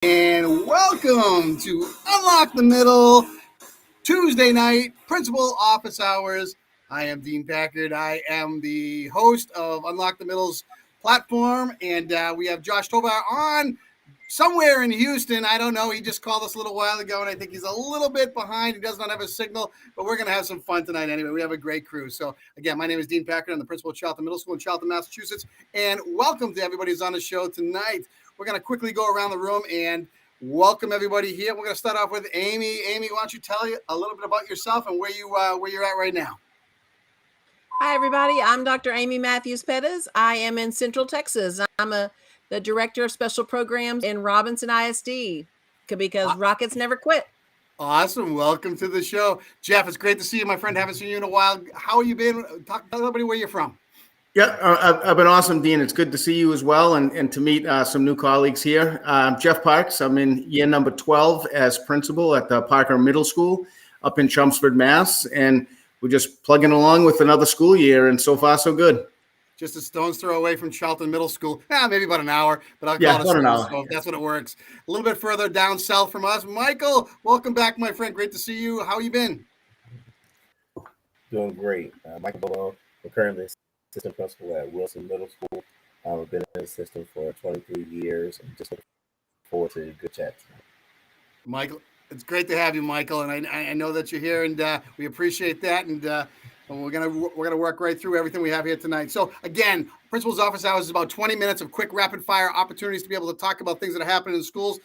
And welcome to Unlock the Middle Tuesday night principal office hours. I am Dean Packard. I am the host of Unlock the Middle's platform, and we have Josh Tovar on somewhere in Houston. I don't know. He just called us a little while ago, and I think he's a little bit behind. He does not have a signal, but we're going to have some fun tonight anyway. We have a great crew. So, again, my name is Dean Packard. I'm the principal of Charlton Middle School in Charlton, Massachusetts, and welcome to everybody who's on the show tonight. We're going to quickly go around the room and welcome everybody here. We're going to start off with Amy. Amy, why don't you tell you a little bit about yourself and where you're at right now? Hi, everybody. I'm Dr. Amy Matthews Pettis. I am in Central Texas. I'm the director of special programs in Robinson ISD because Rockets never quit. Awesome. Welcome to the show. Jeff, it's great to see you, my friend. Haven't seen you in a while. How have you been? Tell everybody where you're from. Yeah, I've been awesome, Dean. It's good to see you as well and to meet some new colleagues here. Jeff Parks. I'm in year number 12 as principal at the Parker Middle School up in Chelmsford, Mass. And we're just plugging along with another school year, and so far, so good. Just a stone's throw away from Charlton Middle School. Maybe about an hour, but I'll call it about an hour. So that's what it works. A little bit further down south from us. Michael, welcome back, my friend. Great to see you. How you been? Doing great. Michael Bolo. I'm currently assistant principal at Wilson Middle School. I've been in the system for 23 years and just looking forward to a good chat tonight. Michael, it's great to have you, Michael, and I know that you're here, and we appreciate that, and we're gonna work right through everything we have here tonight. So again, principal's office hours is about 20 minutes of quick rapid fire opportunities to be able to talk about things that are happening in schools.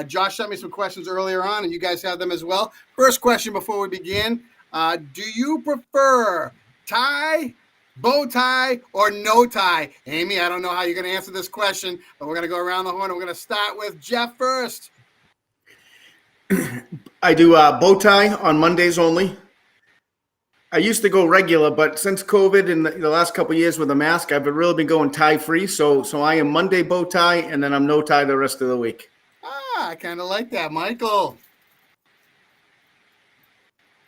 Josh sent me some questions earlier on, and you guys have them as well. First question before we begin: do you prefer tie, bow tie, or no tie? Amy, I don't know how you're going to answer this question, but we're going to go around the horn, and we're going to start with Jeff first. I do bow tie on Mondays only. I used to go regular, but since COVID and the last couple of years with the mask, I've really been going tie free. So I am Monday bow tie, and then I'm no tie the rest of the week. I kind of like that, Michael.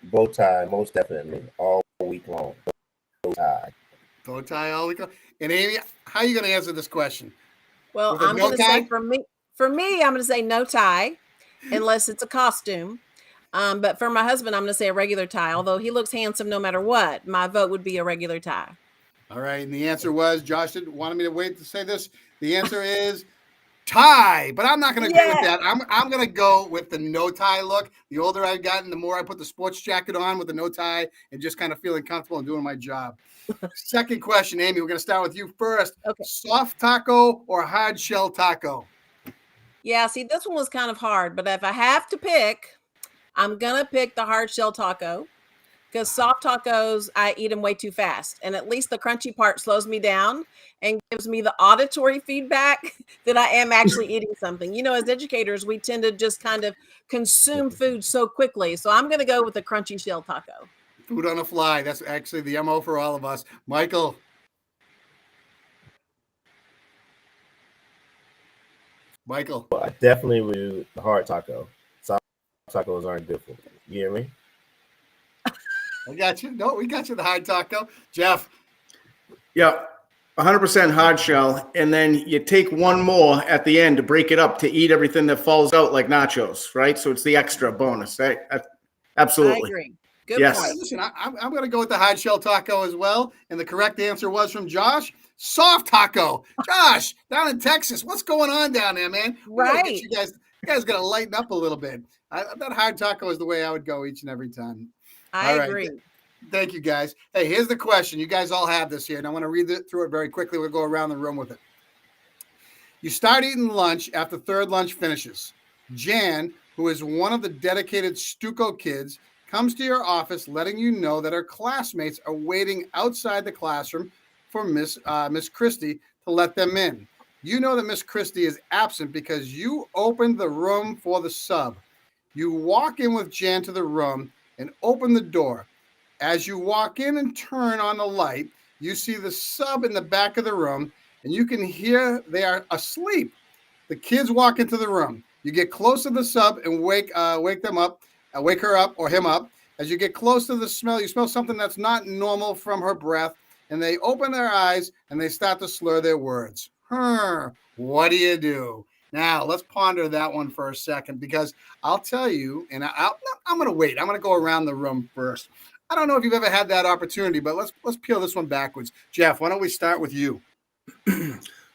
Bow tie, most definitely, all week long. Bow tie. Bow tie all week long. And Amy, how are you going to answer this question? Well, I'm going to say for me, I'm going to say no tie, unless it's a costume. But for my husband, I'm going to say a regular tie. Although he looks handsome no matter what, my vote would be a regular tie. All right. And the answer was, Josh wanted me to wait to say this. The answer is tie. But I'm not going to agree with that. I'm going to go with the no tie look. The older I've gotten, the more I put the sports jacket on with the no tie and just kind of feeling comfortable and doing my job. Second question, Amy, we're going to start with you first. Okay. Soft taco or hard shell taco? Yeah, see, this one was kind of hard. But if I have to pick, I'm going to pick the hard shell taco because soft tacos, I eat them way too fast. And at least the crunchy part slows me down and gives me the auditory feedback that I am actually eating something. You know, as educators, we tend to just kind of consume food so quickly. So I'm going to go with the crunchy shell taco. Food on the fly. That's actually the MO for all of us. Michael. Michael. Well, I definitely would do the hard taco. Tacos aren't good for me. You hear me? I got you. No, we got you the hard taco. Jeff. Yeah, 100% hard shell. And then you take one more at the end to break it up to eat everything that falls out like nachos, right? So it's the extra bonus. Absolutely. I agree. Good point. Listen, I'm going to go with the hard shell taco as well. And the correct answer was from Josh. Soft taco. Josh, down in Texas. What's going on down there, man? Right. You guys got to lighten up a little bit. That hard taco is the way I would go each and every time. I agree. Thank you, guys. Hey, here's the question. You guys all have this here, and I want to read through it very quickly. We'll go around the room with it. You start eating lunch after third lunch finishes. Jan, who is one of the dedicated Stuco kids, comes to your office letting you know that her classmates are waiting outside the classroom for Miss Christie to let them in. You know that Miss Christie is absent because you opened the room for the sub. You walk in with Jan to the room and open the door. As you walk in and turn on the light, you see the sub in the back of the room, and you can hear they are asleep. The kids walk into the room. You get close to the sub and wake them up, wake her up or him up. As you get close to the smell, you smell something that's not normal from her breath, and they open their eyes and they start to slur their words. What do you do? Now let's ponder that one for a second, because I'll tell you, and I'm going to wait. I'm going to go around the room first. I don't know if you've ever had that opportunity, but let's peel this one backwards. Jeff, why don't we start with you?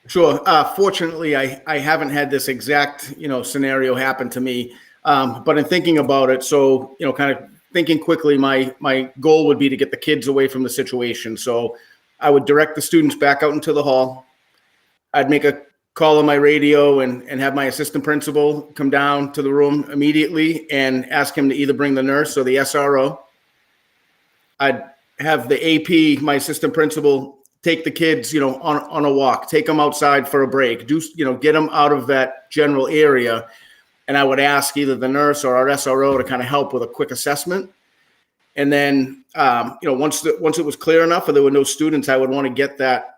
Sure. Fortunately, I haven't had this exact, scenario happen to me. But in thinking about it, so, kind of thinking quickly, my goal would be to get the kids away from the situation. So I would direct the students back out into the hall. I'd make a call on my radio and have my assistant principal come down to the room immediately and ask him to either bring the nurse or the SRO. I'd have the AP, my assistant principal, take the kids, on a walk, take them outside for a break, get them out of that general area. And I would ask either the nurse or our SRO to kind of help with a quick assessment. And then, once it was clear enough or there were no students, I would want to get that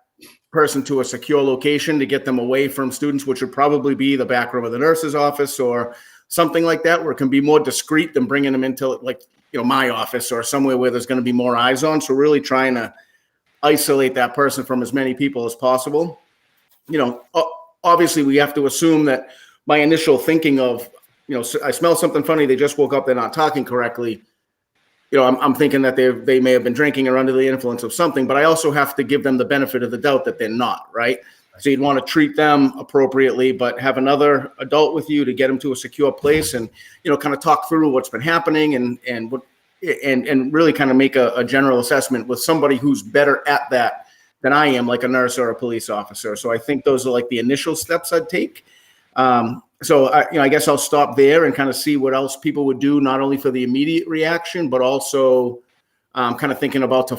person to a secure location to get them away from students, which would probably be the back room of the nurse's office or something like that, where it can be more discreet than bringing them into my office or somewhere where there's going to be more eyes on. So really trying to isolate that person from as many people as possible. Obviously we have to assume that my initial thinking of, I smell something funny, they just woke up, they're not talking correctly. I'm thinking that they may have been drinking or under the influence of something, but I also have to give them the benefit of the doubt that they're not, right? So you'd want to treat them appropriately, but have another adult with you to get them to a secure place and, kind of talk through what's been happening and really kind of make a general assessment with somebody who's better at that than I am, like a nurse or a police officer. So I think those are like the initial steps I'd take. So I guess I'll stop there and kind of see what else people would do, not only for the immediate reaction, but also kind of thinking about to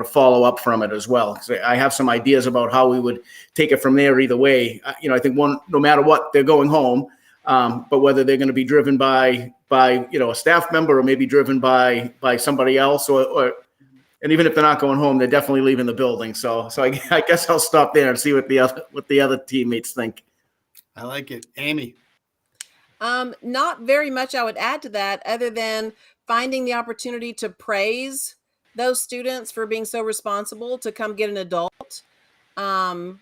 follow up from it as well. So I have some ideas about how we would take it from there either way. I think no matter what, they're going home, but whether they're going to be driven by a staff member or maybe driven by somebody else, and even if they're not going home, they're definitely leaving the building. So I guess I'll stop there and see what the other teammates think. I like it. Amy. Not very much I would add to that, other than finding the opportunity to praise those students for being so responsible to come get an adult. And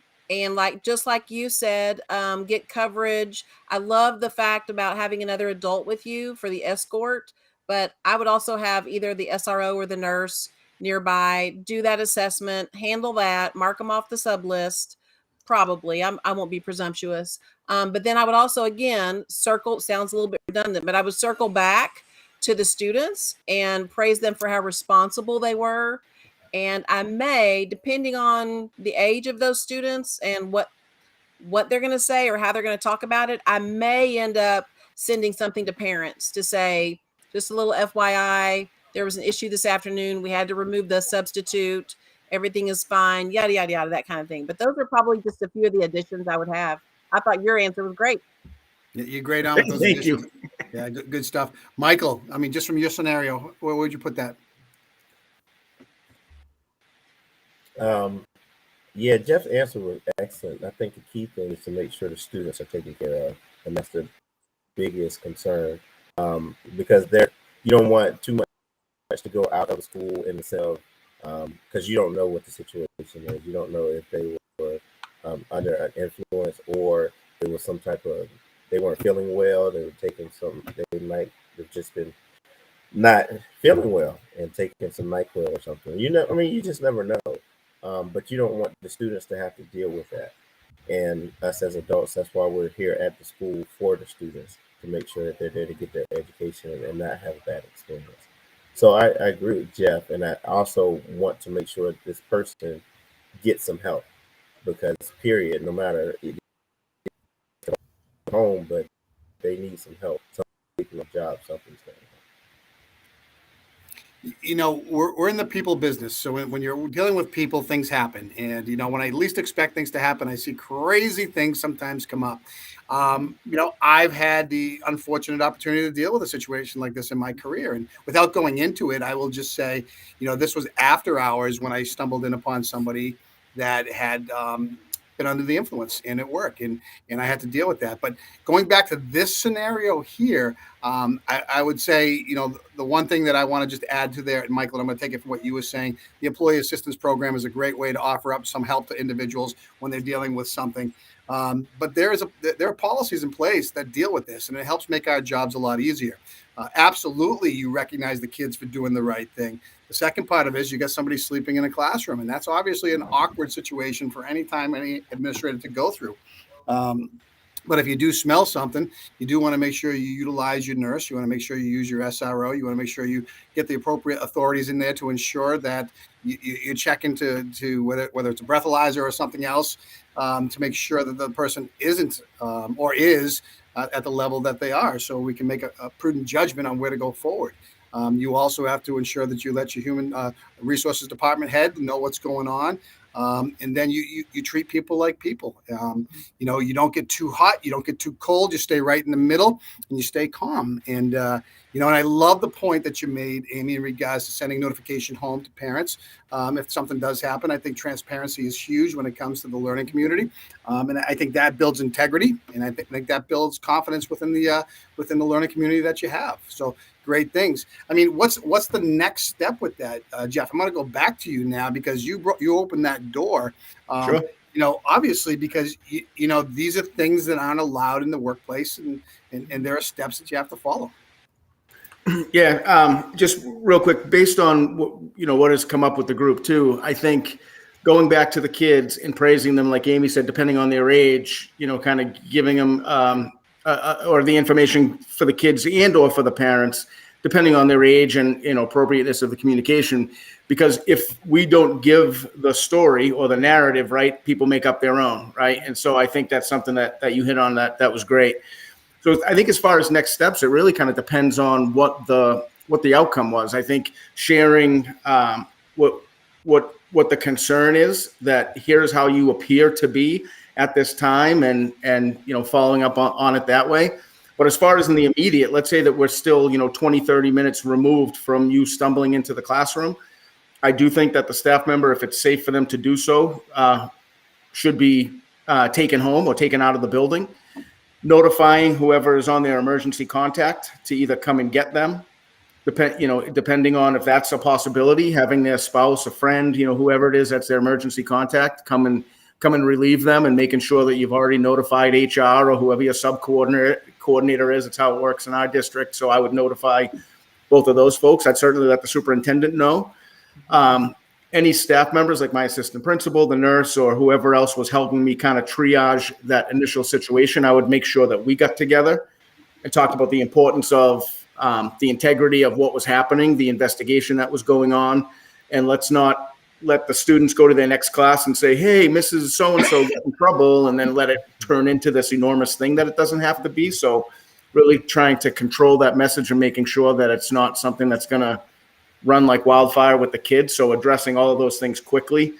just like you said, get coverage. I love the fact about having another adult with you for the escort, but I would also have either the SRO or the nurse nearby, do that assessment, handle that, mark them off the sub list. Probably. I won't be presumptuous. But then I would also, again, sounds a little bit redundant, but I would circle back to the students and praise them for how responsible they were. And I may, depending on the age of those students and what they're going to say or how they're going to talk about it, I may end up sending something to parents to say, just a little FYI, there was an issue this afternoon. We had to remove the substitute. Everything is fine, yada, yada, yada, that kind of thing. But those are probably just a few of the additions I would have. I thought your answer was great. You're great on with those Thank additions. you. Yeah, good stuff. Michael, just from your scenario, where would you put that? Yeah, Jeff's answer was excellent. I think the key thing is to make sure the students are taken care of, and that's the biggest concern. Because you don't want too much to go out of the school in itself. Because you don't know what the situation is. You don't know if they were under an influence or there was some type of, they weren't feeling well. They were taking they might have just been not feeling well and taking some NyQuil or something. You just never know. But you don't want the students to have to deal with that. And us as adults, that's why we're here at the school for the students, to make sure that they're there to get their education and not have a bad experience. So I agree with Jeff, and I also want to make sure that this person gets some help, because period, no matter if it's home, but they need some help. Something a job, something's going on. We're in the people business. So when you're dealing with people, things happen. And, when I least expect things to happen, I see crazy things sometimes come up. I've had the unfortunate opportunity to deal with a situation like this in my career. And without going into it, I will just say, this was after hours when I stumbled in upon somebody that had been under the influence and at work. And I had to deal with that. But going back to this scenario here, I would say, the one thing that I want to just add to there, and Michael, I'm going to take it from what you were saying, the employee assistance program is a great way to offer up some help to individuals when they're dealing with something. But there are policies in place that deal with this, and it helps make our jobs a lot easier. Absolutely, you recognize the kids for doing the right thing. The second part of it is you got somebody sleeping in a classroom, and that's obviously an awkward situation for any administrator to go through. But if you do smell something, you do want to make sure you utilize your nurse. You want to make sure you use your SRO. You want to make sure you get the appropriate authorities in there to ensure that you check into whether it's a breathalyzer or something else, to make sure that the person isn't or is at the level that they are, so we can make a prudent judgment on where to go forward. You also have to ensure that you let your human resources department head know what's going on. And then you treat people like people. You don't get too hot, you don't get too cold, you stay right in the middle, and you stay calm. And and I love the point that you made, Amy, in regards to sending notification home to parents if something does happen. I think transparency is huge when it comes to the learning community, and I think that builds integrity, and I think that builds confidence within the learning community that you have. So great things. I mean, what's the next step with that, Jeff? I'm going to go back to you now because you opened that door. Sure. Obviously, because these are things that aren't allowed in the workplace, and there are steps that you have to follow. Yeah, just real quick, based on what has come up with the group too, I think going back to the kids and praising them, like Amy said, depending on their age, kind of giving them or the information for the kids and or for the parents, depending on their age and appropriateness of the communication. Because if we don't give the story or the narrative right, people make up their own, right? And so I think that's something that you hit on that was great. So I think as far as next steps, it really kind of depends on what the outcome was. I think sharing what the concern is, that here's how you appear to be at this time, and following up on it that way. But as far as in the immediate, let's say that we're still 20, 30 minutes removed from you stumbling into the classroom. I do think that the staff member, if it's safe for them to do so, should be taken home or taken out of the building, notifying whoever is on their emergency contact to either come and get them, depending on if that's a possibility, having their spouse, a friend, whoever it is that's their emergency contact, come and relieve them, and making sure that you've already notified HR or whoever your coordinator is. It's how it works in our district. So I would notify both of those folks. I'd certainly let the superintendent know. Any staff members, like my assistant principal, the nurse, or whoever else was helping me kind of triage that initial situation, I would make sure that we got together and talked about the importance of the integrity of what was happening, the investigation that was going on, and let's not let the students go to their next class and say, hey, Mrs. So-and-so got in trouble, and then let it turn into this enormous thing that it doesn't have to be. So really trying to control that message and making sure that it's not something that's going to run like wildfire with the kids. So addressing all of those things quickly.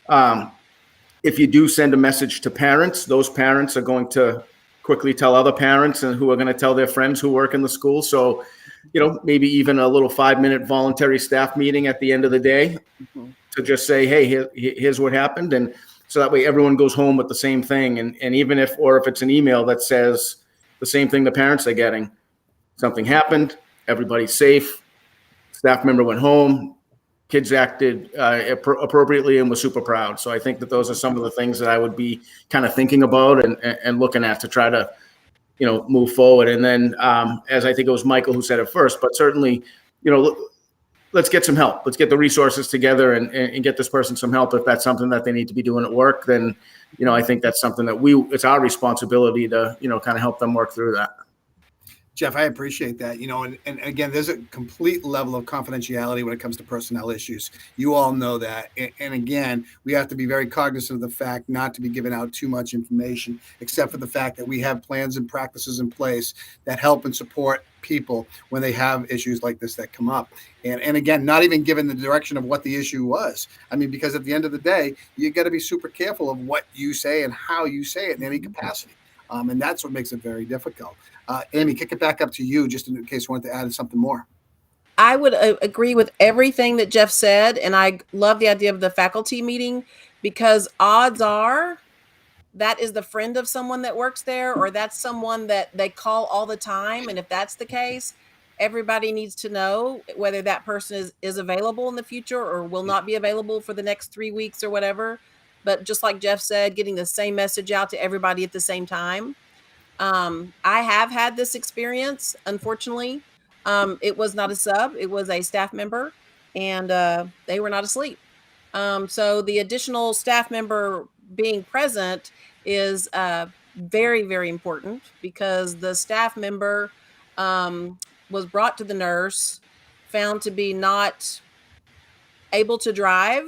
If you do send a message to parents, those parents are going to quickly tell other parents, and who are going to tell their friends who work in the school. So, maybe even a little 5-minute voluntary staff meeting at the end of the day to just say, hey, here's what happened. And so that way everyone goes home with the same thing. And even if it's an email that says the same thing the parents are getting, something happened, everybody's safe, staff member went home, kids acted appropriately and was super proud. So I think that those are some of the things that I would be kind of thinking about and looking at to try to, move forward. And then, as I think it was Michael who said it first, but certainly, let's get some help. Let's get the resources together and get this person some help. If that's something that they need to be doing at work, then, I think that's something that it's our responsibility to, kind of help them work through that. Jeff, I appreciate that. And again, there's a complete level of confidentiality when it comes to personnel issues. You all know that. And again, we have to be very cognizant of the fact not to be giving out too much information, except for the fact that we have plans and practices in place that help and support people when they have issues like this that come up. And again, not even given the direction of what the issue was. I mean, because at the end of the day, you got to be super careful of what you say and how you say it in any capacity. And that's what makes it very difficult. Amy, kick it back up to you, just in case you wanted to add something more. I would agree with everything that Jeff said. And I love the idea of the faculty meeting, because odds are that is the friend of someone that works there, or that's someone that they call all the time. And if that's the case, everybody needs to know whether that person is available in the future or will not be available for the next 3 weeks or whatever. but just like Jeff said, getting the same message out to everybody at the same time. I have had this experience, unfortunately. It was not a sub, it was a staff member, and they were not asleep. So the additional staff member being present is very, very important, because the staff member was brought to the nurse, found to be not able to drive,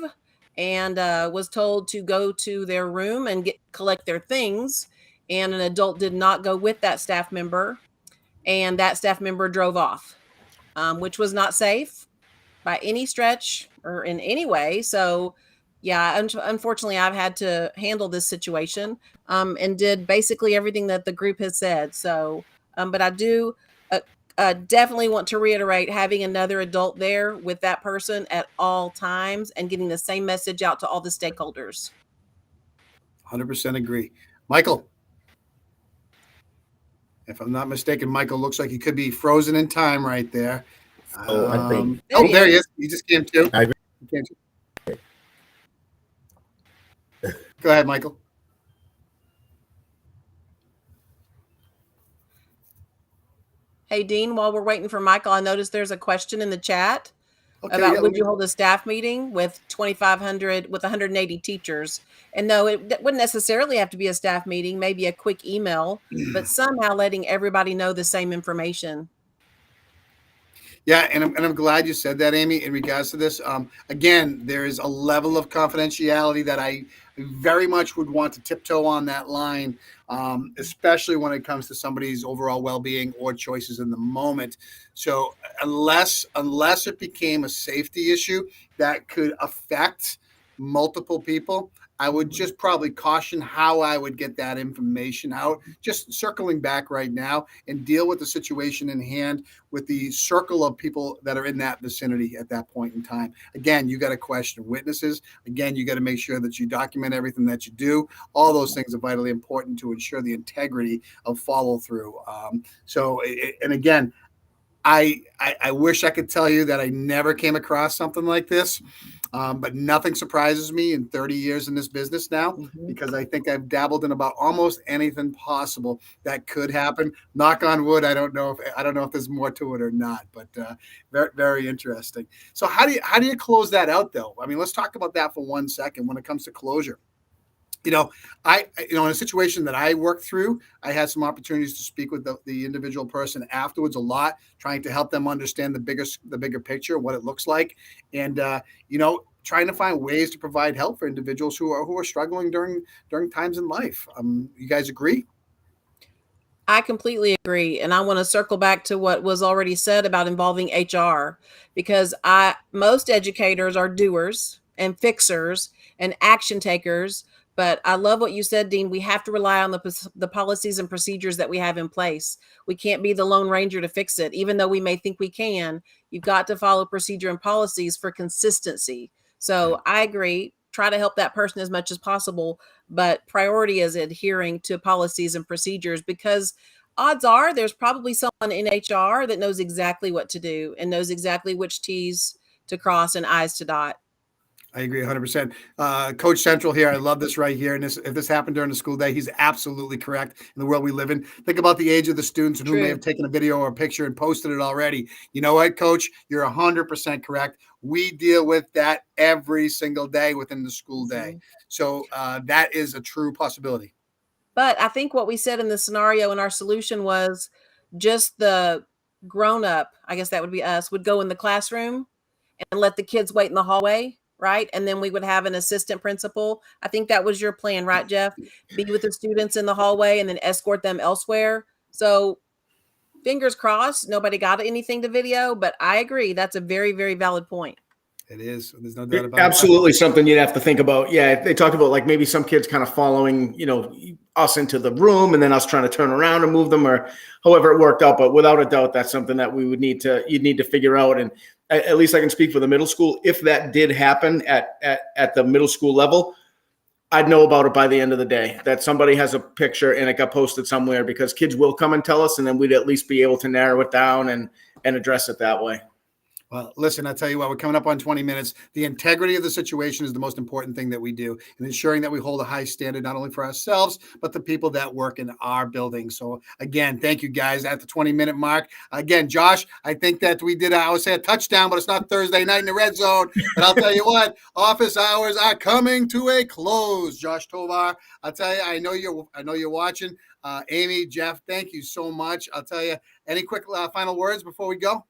and was told to go to their room and collect their things. And an adult did not go with that staff member, and that staff member drove off, which was not safe by any stretch or in any way. So yeah, unfortunately, I've had to handle this situation, and did basically everything that the group has said. So, but I do definitely want to reiterate having another adult there with that person at all times and getting the same message out to all the stakeholders. 100% agree. Michael, if I'm not mistaken, Michael looks like he could be frozen in time right there. Oh, I think. There he is. He just came to. I agree. Go ahead, Michael. Hey, Dean, while we're waiting for Michael, I noticed there's a question in the chat Okay, about yeah, would you hold a staff meeting with 2,500 with 180 teachers? And no, it wouldn't necessarily have to be a staff meeting, maybe a quick email, but somehow letting everybody know the same information. Yeah, and I'm glad you said that, Amy, in regards to this. Again, there is a level of confidentiality that I very much would want to tiptoe on that line, especially when it comes to somebody's overall well-being or choices in the moment. So unless it became a safety issue that could affect multiple people, I would just probably caution how I would get that information out. Just circling back right now and deal with the situation in hand with the circle of people that are in that vicinity at that point in time. Again, you got to question witnesses. Again, you got to make sure that you document everything that you do. All those things are vitally important to ensure the integrity of follow through. And again, I wish I could tell you that I never came across something like this. But nothing surprises me in 30 years in this business now, because I think I've dabbled in about almost anything possible that could happen. Knock on wood. I don't know if there's more to it or not, but very, very interesting. So how do you close that out though? I mean, let's talk about that for 1 second when it comes to closure. In a situation that I worked through, I had some opportunities to speak with the individual person afterwards a lot, trying to help them understand the bigger picture, what it looks like, and trying to find ways to provide help for individuals who are struggling during times in life. You guys agree? I completely agree. And I want to circle back to what was already said about involving HR, because most educators are doers and fixers and action takers. But I love what you said, Dean. We have to rely on the policies and procedures that we have in place. We can't be the Lone Ranger to fix it. Even though we may think we can, you've got to follow procedure and policies for consistency. So I agree. Try to help that person as much as possible. But priority is adhering to policies and procedures, because odds are there's probably someone in HR that knows exactly what to do and knows exactly which T's to cross and I's to dot. I agree 100%. Coach Central here. I love this right here. And if this happened during the school day, he's absolutely correct in the world we live in. Think about the age of the students and who may have taken a video or a picture and posted it already. You know what, Coach? You're 100% correct. We deal with that every single day within the school day. So that is a true possibility. But I think what we said in the scenario and our solution was just the grown up, I guess that would be us, would go in the classroom and let the kids wait in the hallway. Right. And then we would have an assistant principal. I think that was your plan, right, Jeff? Be with the students in the hallway and then escort them elsewhere. So fingers crossed, nobody got anything to video, but I agree. That's a very, very valid point. It is. There's no doubt about it. Absolutely something you'd have to think about. Yeah. They talked about like maybe some kids kind of following, us into the room and then us trying to turn around and move them, or however it worked out. But without a doubt, that's something that you'd need to figure out. And at least I can speak for the middle school. If that did happen at the middle school level, I'd know about it by the end of the day, that somebody has a picture and it got posted somewhere, because kids will come and tell us, and then we'd at least be able to narrow it down and address it that way. Well, listen, I tell you what, we're coming up on 20 minutes. The integrity of the situation is the most important thing that we do, and ensuring that we hold a high standard, not only for ourselves, but the people that work in our building. So again, thank you guys at the 20-minute mark. Again, Josh, I think that we did, I would say a touchdown, but it's not Thursday night in the red zone. But I'll tell you what, office hours are coming to a close. Josh Tovar, I'll tell you, I know you're watching. Amy, Jeff, thank you so much. I'll tell you, any quick final words before we go?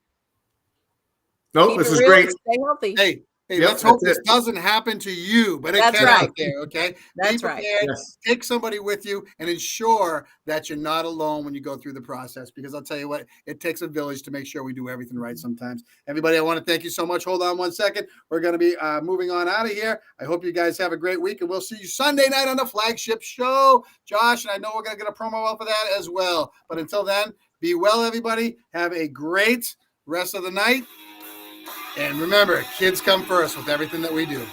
No, Keep this it is real great. and stay healthy. Hey, Yep, let's hope that's this doesn't happen to you, but it That's can right. out there, okay? That's Be right. prepared, Yes. take somebody with you, and ensure that you're not alone when you go through the process, because I'll tell you what, it takes a village to make sure we do everything right sometimes. Everybody, I want to thank you so much. Hold on one second. We're going to be moving on out of here. I hope you guys have a great week, and we'll see you Sunday night on the flagship show. Josh, and I know we're going to get a promo out for that as well. But until then, be well, everybody. Have a great rest of the night. And remember, kids come first with everything that we do.